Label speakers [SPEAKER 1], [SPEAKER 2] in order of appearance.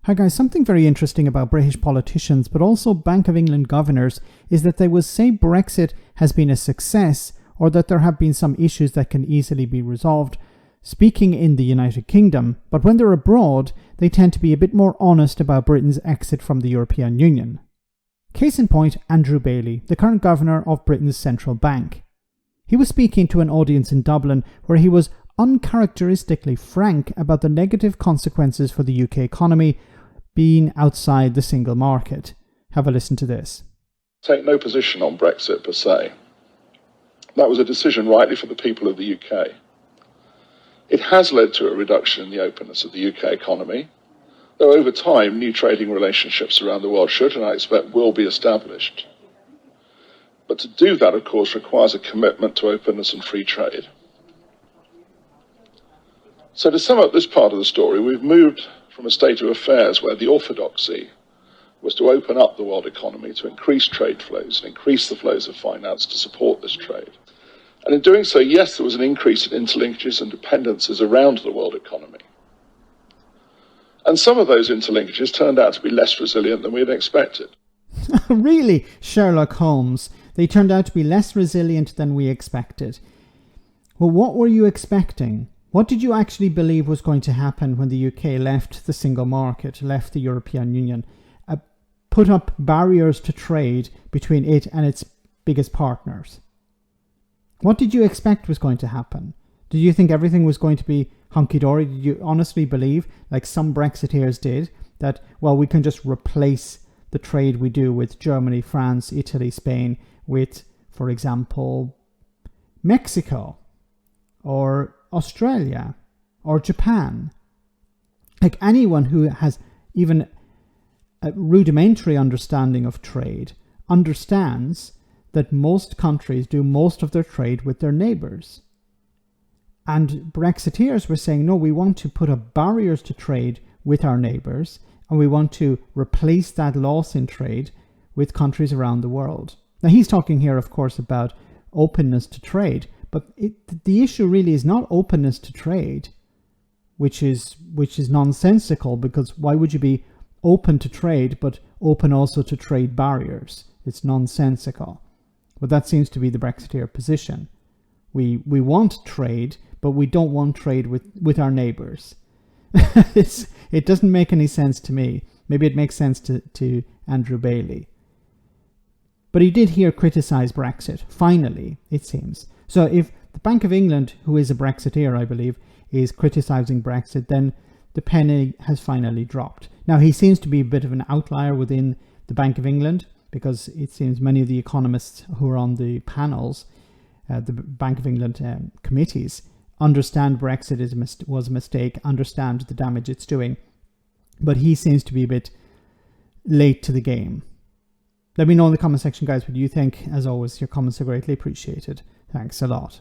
[SPEAKER 1] Hi guys, something very interesting about British politicians, but also Bank of England governors, is that they will say Brexit has been a success or that there have been some issues that can easily be resolved, speaking in the United Kingdom, but when they're abroad, they tend to be a bit more honest about Britain's exit from the European Union. Case in point, Andrew Bailey, the current governor of Britain's central bank. He was speaking to an audience in Dublin where he was uncharacteristically frank about the negative consequences for the UK economy being outside the single market. Have a listen to this.
[SPEAKER 2] Take no position on Brexit per se. That was a decision rightly for the people of the UK. It has led to a reduction in the openness of the UK economy, though over time new trading relationships around the world should, and I expect will, be established. But to do that, of course, requires a commitment to openness and free trade. So to sum up this part of the story, we've moved from a state of affairs where the orthodoxy was to open up the world economy, to increase trade flows and increase the flows of finance to support this trade. And in doing so, yes, there was an increase in interlinkages and dependancies around the world economy. And some of those interlinkages turned out to be less resilient than we had expected.
[SPEAKER 1] Really, Sherlock Holmes, they turned out to be less resilient than we expected. Well, what were you expecting? What did you actually believe was going to happen when the UK left the single market, left the European Union, put up barriers to trade between it and its biggest partners? What did you expect was going to happen? Did you think everything was going to be hunky-dory? Did you honestly believe, like some Brexiteers did, that, well, we can just replace the trade we do with Germany, France, Italy, Spain with, for example, Mexico or Australia or Japan? Like anyone who has even a rudimentary understanding of trade understands that most countries do most of their trade with their neighbours. And Brexiteers were saying, no, we want to put up barriers to trade with our neighbours, and we want to replace that loss in trade with countries around the world. Now he's talking here, of course, about openness to trade, but the issue really is not openness to trade, which is nonsensical, because why would you be open to trade but open also to trade barriers? It's nonsensical. But that seems to be the Brexiteer position. We want trade, but we don't want trade with our neighbours. It doesn't make any sense to me. Maybe it makes sense to Andrew Bailey. But he did here criticise Brexit, finally, it seems. So if the Bank of England, who is a Brexiteer, I believe, is criticising Brexit, then the penny has finally dropped. Now, he seems to be a bit of an outlier within the Bank of England, because it seems many of the economists who are on the panels, the Bank of England committees, understand Brexit was a mistake, understand the damage it's doing. But he seems to be a bit late to the game. Let me know in the comment section, guys, what you think. As always, your comments are greatly appreciated. Thanks a lot.